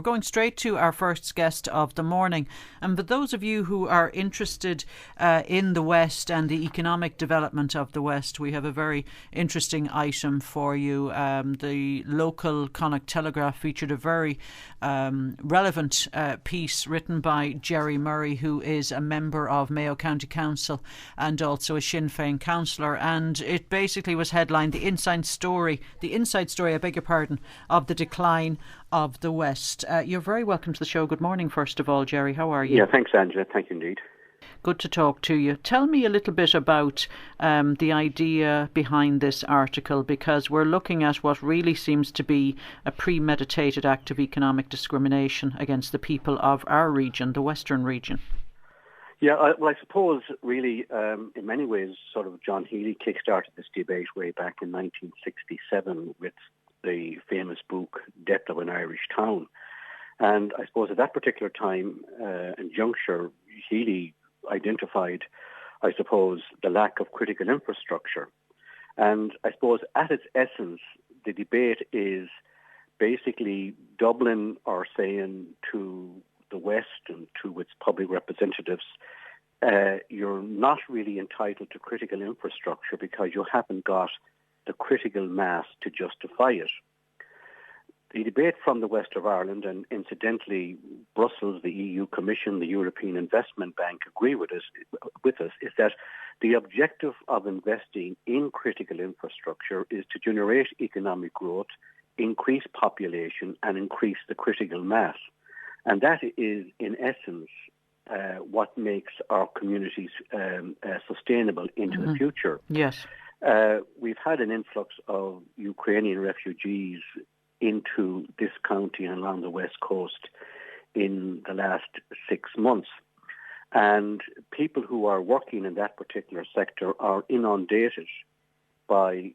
going straight to our first guest of the morning. And for those of you who are interested in the West and the economic development of the West, we have a very interesting item for you. The local Connacht Telegraph featured a very relevant piece written by Gerry Murray, who is a member of Mayo County Council and also a Sinn Fein Councillor. And it basically was headlined The Inside Story, of the decline of the West. You're very welcome to the show. Good morning, first of all, Gerry. How are you? Yeah, thanks, Angela. Thank you indeed. Good to talk to you. Tell me a little bit about the idea behind this article, because we're looking at what really seems to be a premeditated act of economic discrimination against the people of our region, the Western region. Yeah, I suppose really in many ways sort of John Healy kick-started this debate way back in 1967 with the famous book Depth of an Irish Town. And I suppose at that particular time and juncture, Healy identified, I suppose, the lack of critical infrastructure. And I suppose at its essence, the debate is basically Dublin are saying to the West and to its public representatives, you're not really entitled to critical infrastructure because you haven't got the critical mass to justify it. The debate from the west of Ireland, and incidentally Brussels, the EU Commission, the European Investment Bank agree with us, is that the objective of investing in critical infrastructure is to generate economic growth, increase population and increase the critical mass. And that is, in essence, what makes our communities sustainable into the future. Yes. We've had an influx of Ukrainian refugees into this county and along the west coast in the last 6 months. And people who are working in that particular sector are inundated by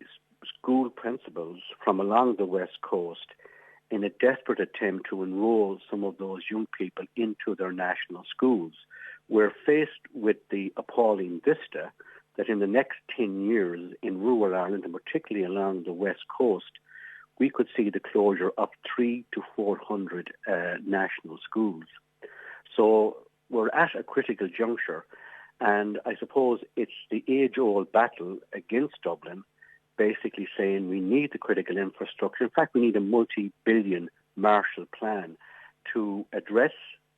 school principals from along the west coast in a desperate attempt to enroll some of those young people into their national schools. We're faced with the appalling vista that in the next 10 years in rural Ireland, and particularly along the west coast, we could see the closure of 300 to 400 national schools. So we're at a critical juncture, and I suppose it's the age-old battle against Dublin, basically saying we need the critical infrastructure. In fact, we need a multi-billion Marshall Plan to address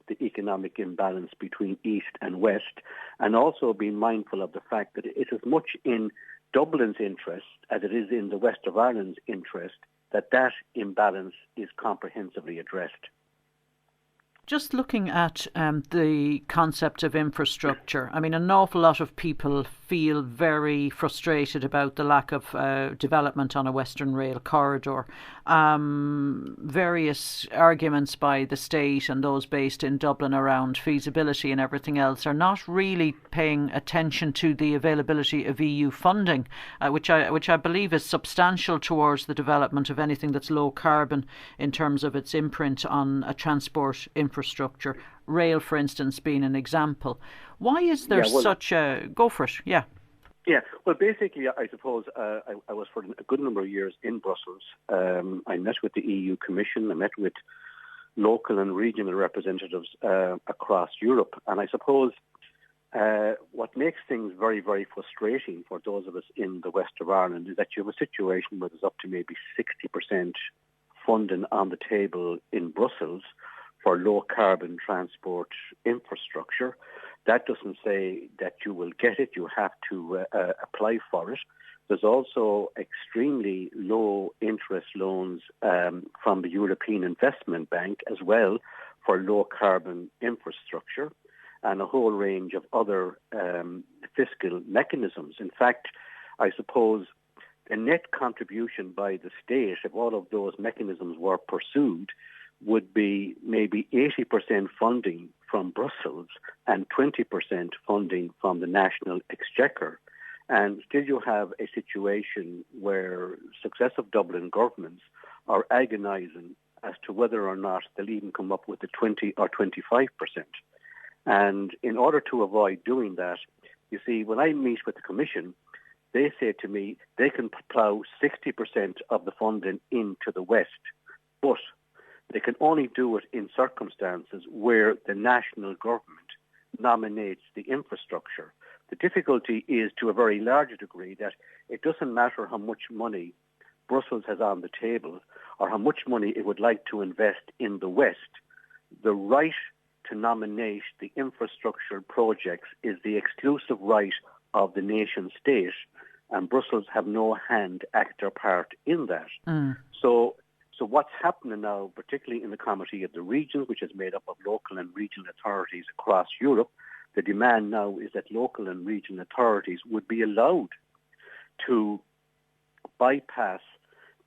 the economic imbalance between East and West, and also being mindful of the fact that it is as much in Dublin's interest as it is in the West of Ireland's interest that imbalance is comprehensively addressed. Just looking at the concept of infrastructure, I mean, an awful lot of people feel very frustrated about the lack of development on a Western Rail corridor. Various arguments by the state and those based in Dublin around feasibility and everything else are not really paying attention to the availability of EU funding, which I believe is substantial towards the development of anything that's low carbon in terms of its imprint on a transport infrastructure, rail, for instance, being an example. Why is there such a... Go for it, yeah. Yeah, well, basically, I suppose I was for a good number of years in Brussels. I met with the EU Commission, I met with local and regional representatives across Europe. And I suppose what makes things very, very frustrating for those of us in the west of Ireland is that you have a situation where there's up to maybe 60% funding on the table in Brussels for low-carbon transport infrastructure. That doesn't say that you will get it. You have to apply for it. There's also extremely low interest loans from the European Investment Bank as well for low-carbon infrastructure and a whole range of other fiscal mechanisms. In fact, I suppose the net contribution by the state, if all of those mechanisms were pursued, would be maybe 80% funding from Brussels and 20% funding from the national exchequer. And still you have a situation where successive Dublin governments are agonising as to whether or not they'll even come up with the 20 or 25%. And in order to avoid doing that, you see, when I meet with the Commission, they say to me they can plough 60% of the funding into the West, but They can only do it in circumstances where the national government nominates the infrastructure. The difficulty is, to a very large degree, that it doesn't matter how much money Brussels has on the table or how much money it would like to invest in the West. The right to nominate the infrastructure projects is the exclusive right of the nation state, and Brussels have no hand, act or part in that. So what's happening now, particularly in the Committee of the Regions, which is made up of local and regional authorities across Europe, the demand now is that local and regional authorities would be allowed to bypass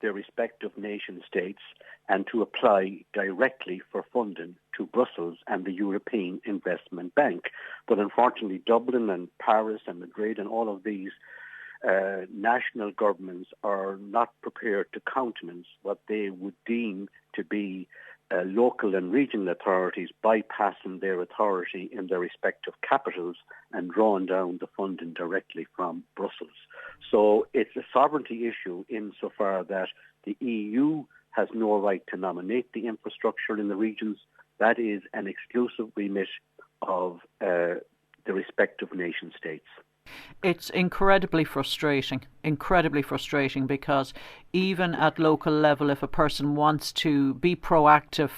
their respective nation states and to apply directly for funding to Brussels and the European Investment Bank. But unfortunately, Dublin and Paris and Madrid and all of these national governments are not prepared to countenance what they would deem to be local and regional authorities bypassing their authority in their respective capitals and drawing down the funding directly from Brussels. So it's a sovereignty issue insofar that the EU has no right to nominate the infrastructure in the regions. That is an exclusive remit of the respective nation states. It's incredibly frustrating because even at local level, if a person wants to be proactive,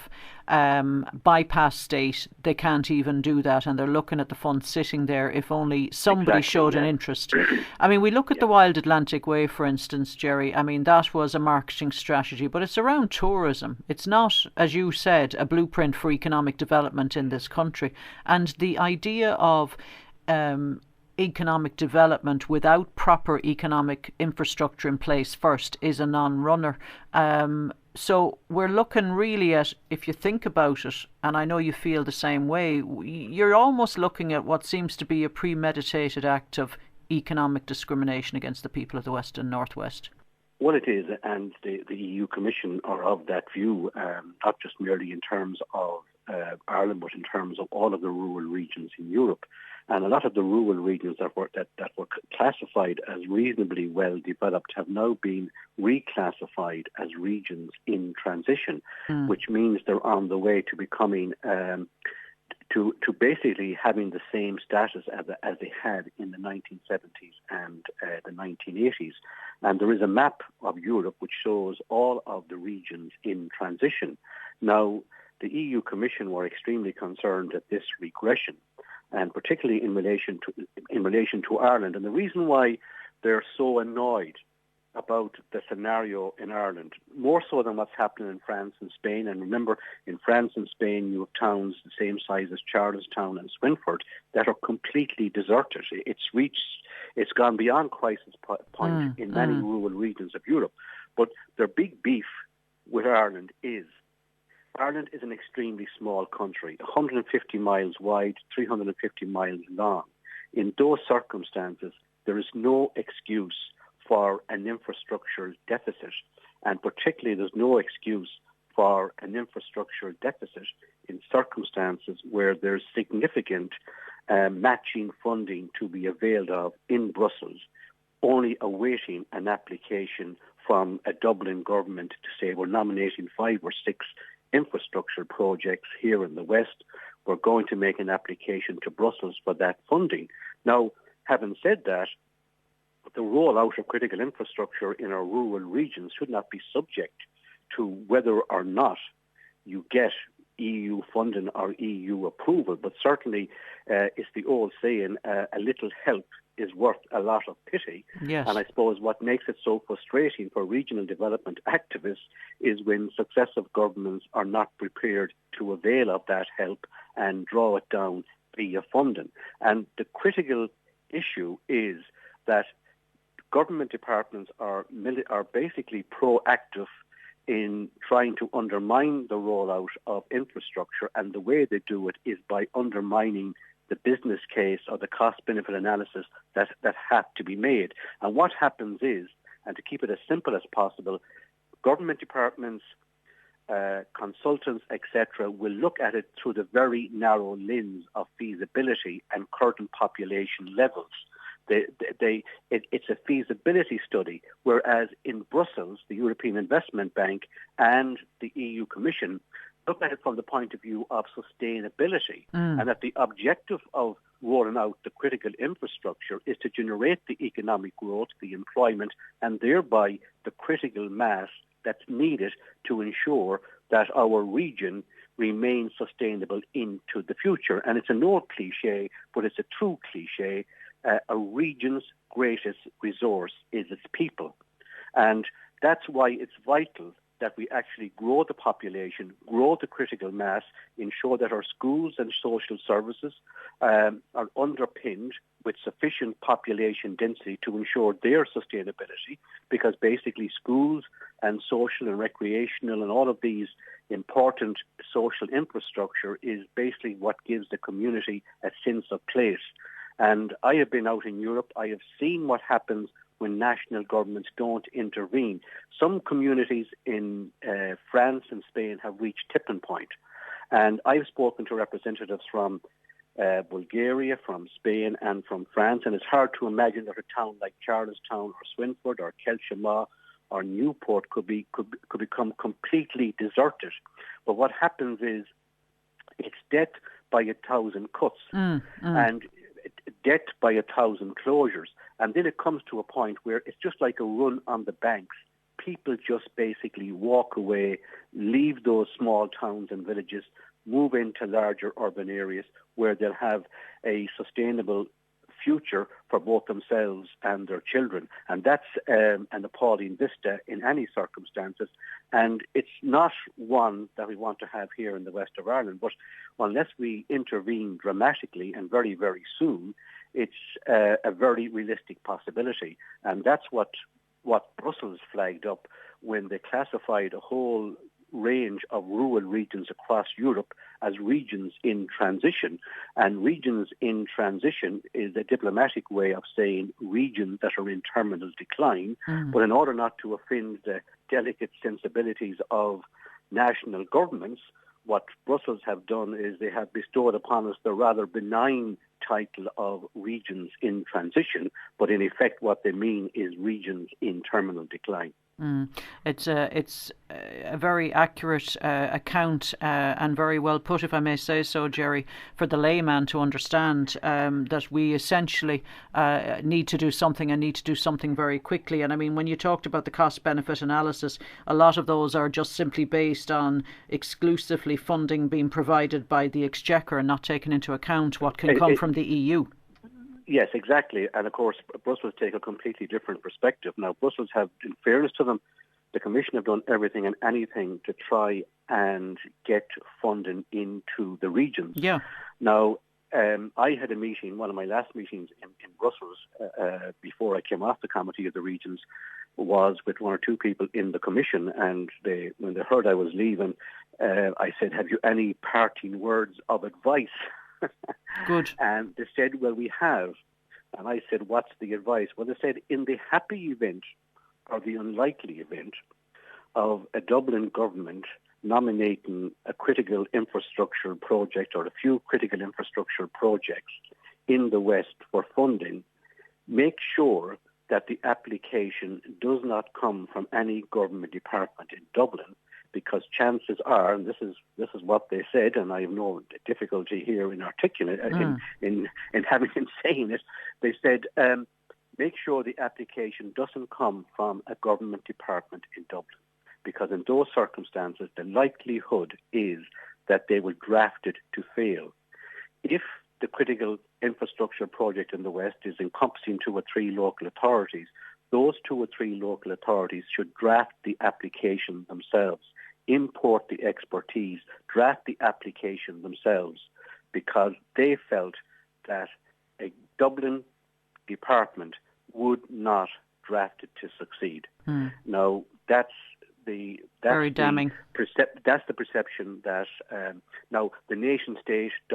bypass state, they can't even do that, and they're looking at the funds sitting there if only somebody showed an interest. I mean, we look at the Wild Atlantic Way, for instance, Gerry. I mean, that was a marketing strategy, but it's around tourism. It's not, as you said, a blueprint for economic development in this country. And the idea of economic development without proper economic infrastructure in place first is a non-runner. So we're looking really at, if you think about it, and I know you feel the same way, you're almost looking at what seems to be a premeditated act of economic discrimination against the people of the West and Northwest. Well, it is, and the EU Commission are of that view, not just merely in terms of Ireland, but in terms of all of the rural regions in Europe. And a lot of the rural regions that were classified as reasonably well developed have now been reclassified as regions in transition, which means they're on the way to becoming to basically having the same status as they had in the 1970s and the 1980s. And there is a map of Europe which shows all of the regions in transition. Now, the EU Commission were extremely concerned at this regression, and particularly in relation to Ireland. And the reason why they're so annoyed about the scenario in Ireland, more so than what's happening in France and Spain. And remember, in France and Spain, you have towns the same size as Charlestown and Swinford that are completely deserted. It's gone beyond crisis point in many rural regions of Europe. But their big beef with Ireland is an extremely small country, 150 miles wide, 350 miles long. In those circumstances, there is no excuse for an infrastructure deficit, and particularly there's no excuse for an infrastructure deficit in circumstances where there's significant matching funding to be availed of in Brussels, only awaiting an application from a Dublin government to say we're nominating 5 or 6 infrastructure projects here in the West. We're going to make an application to Brussels for that funding. Now, having said that, the rollout of critical infrastructure in our rural regions should not be subject to whether or not you get EU funding or EU approval. But certainly, it's the old saying, a little help is worth a lot of pity. Yes. And I suppose what makes it so frustrating for regional development activists is when successive governments are not prepared to avail of that help and draw it down via funding. And the critical issue is that government departments are basically proactive in trying to undermine the rollout of infrastructure, and the way they do it is by undermining the business case or the cost-benefit analysis that have to be made. And what happens is, and to keep it as simple as possible, government departments, consultants, etc., will look at it through the very narrow lens of feasibility and current population levels. It's a feasibility study, whereas in Brussels, the European Investment Bank and the EU Commission look at it from the point of view of sustainability, and that the objective of rolling out the critical infrastructure is to generate the economic growth, the employment, and thereby the critical mass that's needed to ensure that our region remains sustainable into the future. And it's an old cliche, but it's a true cliche. A region's greatest resource is its people. And that's why it's vital that we actually grow the population, grow the critical mass, ensure that our schools and social services are underpinned with sufficient population density to ensure their sustainability, because basically schools and social and recreational and all of these important social infrastructure is basically what gives the community a sense of place. And I have been out in Europe. I have seen what happens when national governments don't intervene. Some communities in France and Spain have reached tipping point. And I've spoken to representatives from Bulgaria, from Spain and from France, and it's hard to imagine that a town like Charlestown or Swinford or Kelshama or Newport could become completely deserted. But what happens is it's death by 1,000 cuts and death by 1,000 closures. And then it comes to a point where it's just like a run on the banks. People just basically walk away, leave those small towns and villages, move into larger urban areas where they'll have a sustainable future for both themselves and their children. And that's an appalling vista in any circumstances. And it's not one that we want to have here in the west of Ireland. But unless we intervene dramatically and very, very soon, it's a very realistic possibility. And that's what Brussels flagged up when they classified a whole range of rural regions across Europe as regions in transition. And regions in transition is a diplomatic way of saying regions that are in terminal decline. But in order not to offend the delicate sensibilities of national governments, what Brussels have done is they have bestowed upon us the rather benign title of regions in transition, but in effect what they mean is regions in terminal decline. It's a very accurate account and very well put, if I may say so, Gerry, for the layman to understand that we essentially need to do something and need to do something very quickly. And I mean, when you talked about the cost-benefit analysis, a lot of those are just simply based on exclusively funding being provided by the Exchequer and not taking into account what can come from the EU. Yes, exactly. And of course, Brussels take a completely different perspective. Now, Brussels have, in fairness to them, the Commission have done everything and anything to try and get funding into the regions. Yeah. Now, I had a meeting, one of my last meetings in Brussels before I came off the Committee of the Regions, was with one or two people in the Commission. And when they heard I was leaving, I said, "Have you any parting words of advice?" Good. And they said, "Well, we have." And I said, "What's the advice?" Well, they said, in the happy event or the unlikely event of a Dublin government nominating a critical infrastructure project or a few critical infrastructure projects in the West for funding, make sure that the application does not come from any government department in Dublin, because chances are, and this is what they said, and I have no difficulty here in articulating in having him saying it. They said, make sure the application doesn't come from a government department in Dublin, because in those circumstances, the likelihood is that they will draft it to fail. If the critical infrastructure project in the West is encompassing 2 or 3 local authorities, those 2 or 3 local authorities should draft the application themselves, import the expertise, draft the application themselves, because they felt that a Dublin department would not draft it to succeed. Now, that's very damning. That's the perception that now the nation state, the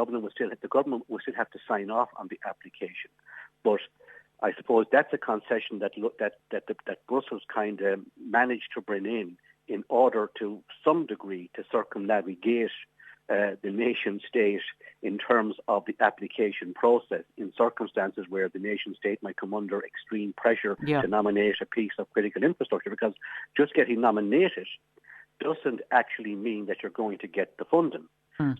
government will still have to sign off on the application, but I suppose that's a concession that Brussels kind of managed to bring in order to some degree to circumnavigate the nation state in terms of the application process in circumstances where the nation state might come under extreme pressure to nominate a piece of critical infrastructure, because just getting nominated doesn't actually mean that you're going to get the funding.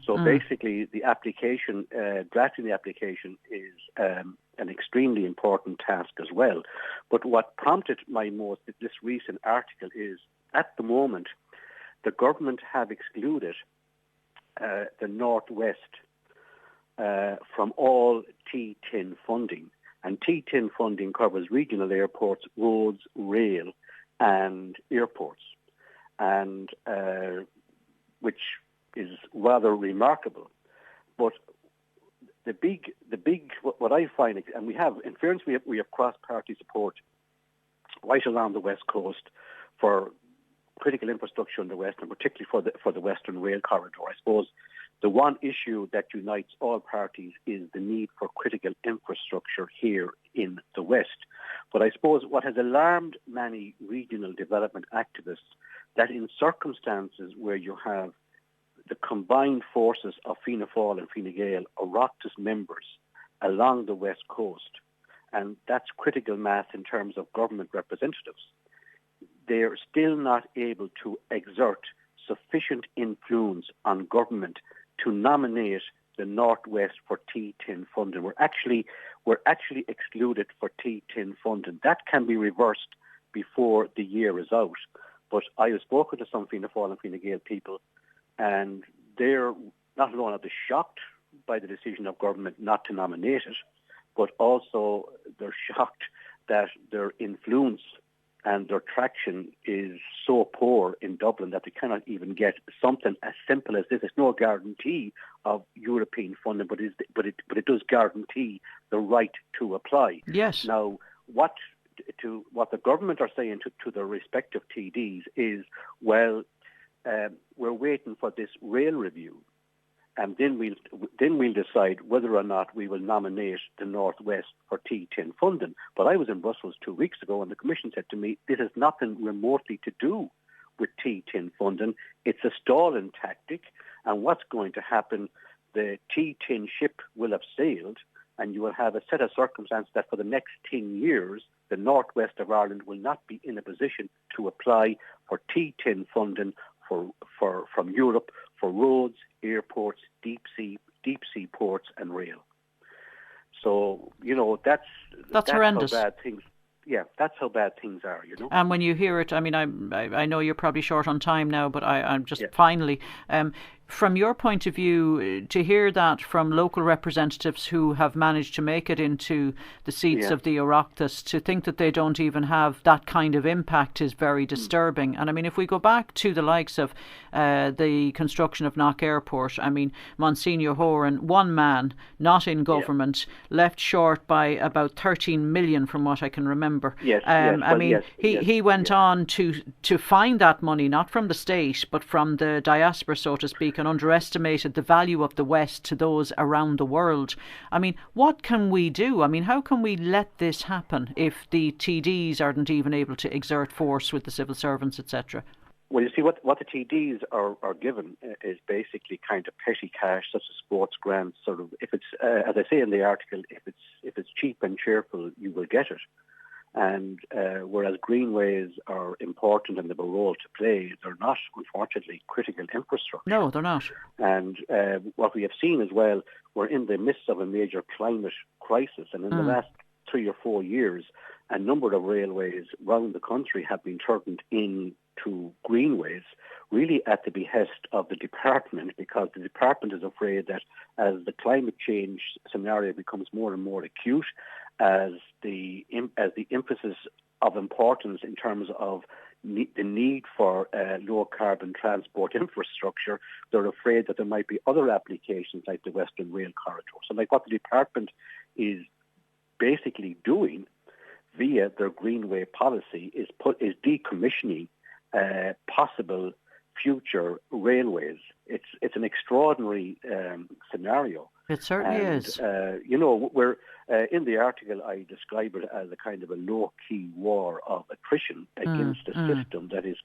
So basically, the application, drafting the application is an extremely important task as well. But what prompted this recent article is, at the moment, the government have excluded the Northwest from all T10 funding. And T10 funding covers regional airports, roads, rail, and airports, and which is rather remarkable. But the big, what I find, and we have, in fairness, we have cross-party support right around the West Coast for critical infrastructure in the West, and particularly for the Western Rail Corridor. I suppose the one issue that unites all parties is the need for critical infrastructure here in the West. But I suppose what has alarmed many regional development activists, that in circumstances where you have the combined forces of Fianna Fáil and Fine Gael, Oireachtas members along the West Coast, and that's critical mass in terms of government representatives, they're still not able to exert sufficient influence on government to nominate the Northwest for T10 funding. We're actually excluded for T10 funding. That can be reversed before the year is out. But I have spoken to some Fianna Fáil and Fine Gael people, and they're not only are they shocked by the decision of government not to nominate it, but also they're shocked that their influence and their traction is so poor in Dublin that they cannot even get something as simple as this. It's no guarantee of European funding, but it does guarantee the right to apply. Yes. Now, what the government are saying to their respective TDs is, well, we're waiting for this rail review, and then we'll decide whether or not we will nominate the Northwest for T10 funding. But I was in Brussels 2 weeks ago, and the Commission said to me, this has nothing remotely to do with T10 funding. It's a stalling tactic, and what's going to happen, the T10 ship will have sailed, and you will have a set of circumstances that for the next 10 years, the Northwest of Ireland will not be in a position to apply for T10 funding from Europe for roads, airports, deep sea ports, and rail. So that's horrendous. How bad things. Yeah, that's how bad things are. And when you hear it, I mean, I know you're probably short on time now, but I'm just finally. From your point of view, to hear that from local representatives who have managed to make it into the seats of the Oireachtas, to think that they don't even have that kind of impact is very disturbing. And I mean, if we go back to the likes of the construction of Knock Airport, I mean, Monsignor Horan, one man, not in government, left short by about 13 million from what I can remember. He went on to find that money, not from the state, but from the diaspora, so to speak, and underestimated the value of the West to those around the world. I mean, what can we do? I mean, how can we let this happen if the TDs aren't even able to exert force with the civil servants, etc.? Well, you see, what the TDs are given is basically kind of petty cash, such as sports grants. Sort of, if it's as I say in the article, if it's cheap and cheerful, you will get it. And whereas greenways are important and they have a role to play, they're not, unfortunately, critical infrastructure. No, they're not. And what we have seen as well, we're in the midst of a major climate crisis, and in the last 3 or 4 years, a number of railways around the country have been turned into greenways, really at the behest of the department, because the department is afraid that as the climate change scenario becomes more and more acute, as the emphasis of importance in terms of the need for low carbon transport infrastructure, they're afraid that there might be other applications like the Western Rail Corridor. So like what the department is basically doing via their greenway policy is decommissioning possible future railways. It's an extraordinary scenario. It certainly is. We're in the article, I describe it as a kind of a low-key war of attrition against a system that is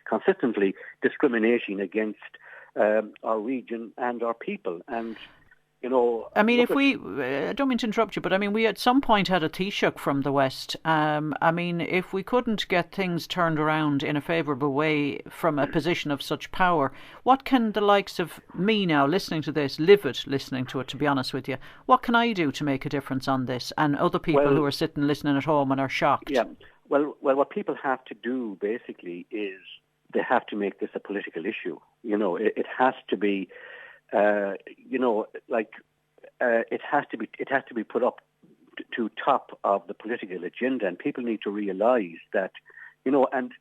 consistently discriminating against our region and our people. And I mean, I don't mean to interrupt you, but I mean, we at some point had a Taoiseach from the West. I mean, if we couldn't get things turned around in a favourable way from a position of such power, what can the likes of me now, listening to this, livid listening to it, to be honest with you, what can I do to make a difference on this? And other people who are sitting listening at home and are shocked. Yeah, well, what people have to do basically is they have to make this a political issue. It has to be. It has to be put up to top of the political agenda, and people need to realise that, and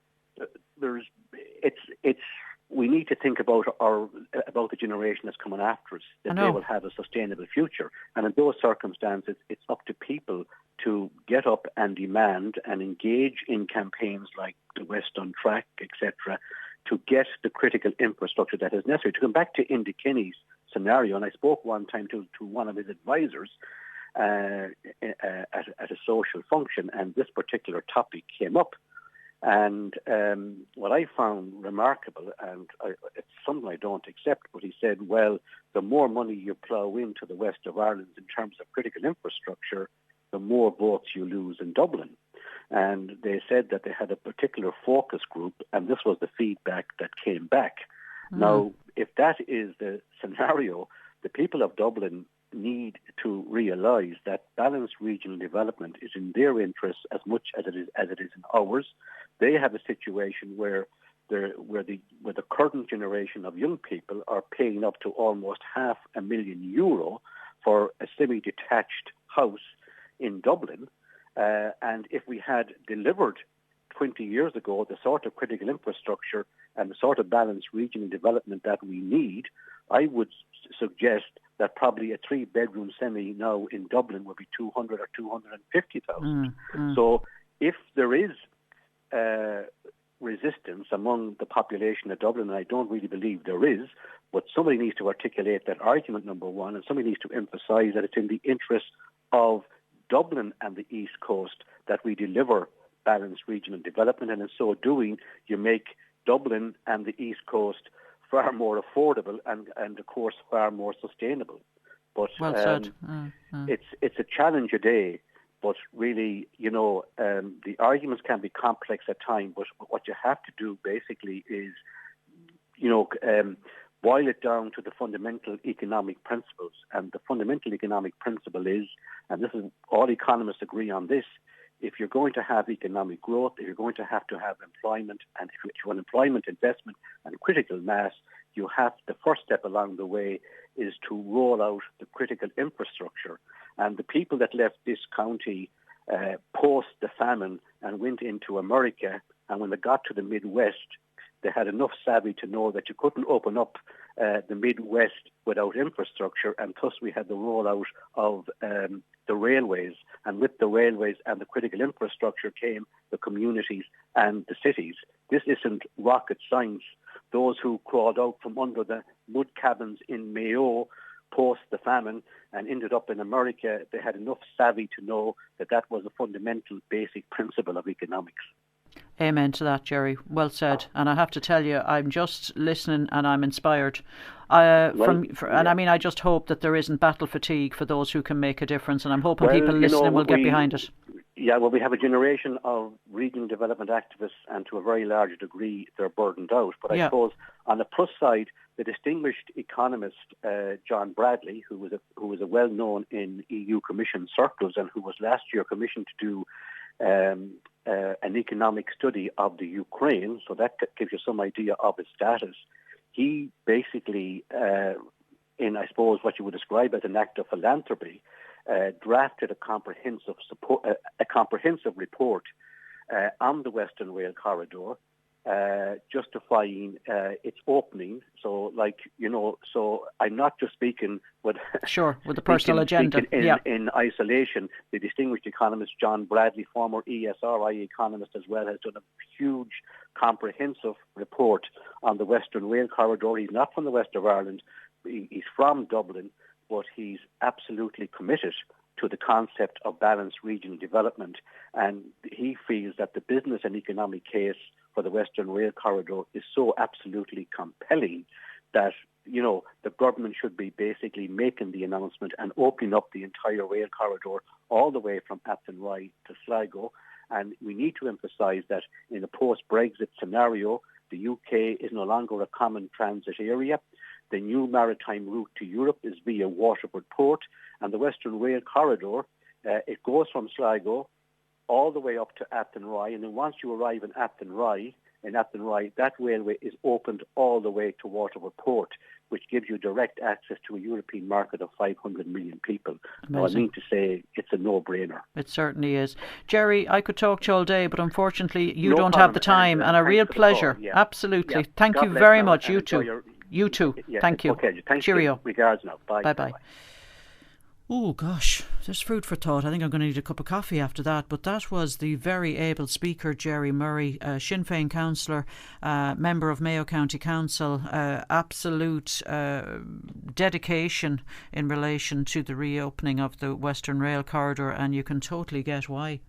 we need to think about the generation that's coming after us, that they will have a sustainable future. And in those circumstances, it's up to people to get up and demand and engage in campaigns like the West on Track, etc., to get the critical infrastructure that is necessary. To come back to Indy Kinney's scenario, and I spoke one time to one of his advisors at a social function, and this particular topic came up. And what I found remarkable, and it's something I don't accept, but he said, well, the more money you plough into the west of Ireland in terms of critical infrastructure, the more votes you lose in Dublin. And they said that they had a particular focus group, and this was the feedback that came back. Now, if that is the scenario, the people of Dublin need to realise that balanced regional development is in their interests as much as it is in ours. They have a situation where the current generation of young people are paying up to almost €500,000 for a semi-detached house in Dublin. And if we had delivered 20 years ago the sort of critical infrastructure and the sort of balanced regional development that we need, I would suggest that probably a 3-bedroom semi now in Dublin would be 200 or 250,000. So if there is resistance among the population of Dublin, and I don't really believe there is, but somebody needs to articulate that argument, number one, and somebody needs to emphasise that it's in the interest of Dublin and the East Coast that we deliver balanced regional development, and in so doing, you make Dublin and the East Coast far more affordable and of course, far more sustainable. But well said. It's a challenge a day, but really, the arguments can be complex at times, but what you have to do basically is, boil it down to the fundamental economic principles. And the fundamental economic principle is, and this is all economists agree on this, if you're going to have economic growth, if you're going to have employment, and if you want employment, investment, and critical mass, the first step along the way is to roll out the critical infrastructure. And the people that left this county post the famine and went into America, and when they got to the Midwest, they had enough savvy to know that you couldn't open up the Midwest without infrastructure, and thus we had the rollout of the railways. And with the railways and the critical infrastructure came the communities and the cities. This isn't rocket science. Those who crawled out from under the mud cabins in Mayo post the famine and ended up in America, they had enough savvy to know that that was a fundamental basic principle of economics. Amen to that, Gerry. Well said. And I have to tell you, I'm just listening and I'm inspired. And I mean, I just hope that there isn't battle fatigue for those who can make a difference. And I'm hoping people listening will get behind it. Yeah, well, we have a generation of regional development activists, and to a very large degree, they're burdened out. But I suppose on the plus side, the distinguished economist John Bradley, who was a well-known in EU Commission circles and who was last year commissioned to do an economic study of the Ukraine, so that gives you some idea of its status. He basically, in I suppose what you would describe as an act of philanthropy, drafted a comprehensive report on the Western Rail Corridor, justifying its opening. So, so I'm not just speaking with with the personal agenda. In isolation. The distinguished economist John Bradley, former ESRI economist as well, has done a huge comprehensive report on the Western Rail Corridor. He's not from the west of Ireland. He's from Dublin, but he's absolutely committed to the concept of balanced regional development, and he feels that the business and economic case for the Western Rail Corridor is so absolutely compelling that, the government should be basically making the announcement and opening up the entire rail corridor all the way from Athenry to Sligo. And we need to emphasise that in a post-Brexit scenario, the UK is no longer a common transit area. The new maritime route to Europe is via Waterford Port, and the Western Rail Corridor, it goes from Sligo all the way up to Athenry, and then once you arrive in Athenry, that railway is opened all the way to Waterford Port, which gives you direct access to a European market of 500 million people. Now, I mean to say it's a no-brainer. It certainly is. Gerry, I could talk to you all day, but unfortunately you don't have the time, and a real pleasure. Yeah. Absolutely. Yeah. Thank you very much. You too. You too. Yeah. Thank you. Okay. Thank Cheerio. You. Regards now. Bye. Bye-bye. Oh gosh, there's food for thought. I think I'm going to need a cup of coffee after that. But that was the very able speaker, Gerry Murray, Sinn Fein Councillor, member of Mayo County Council. Absolute dedication in relation to the reopening of the Western Rail Corridor, and you can totally get why.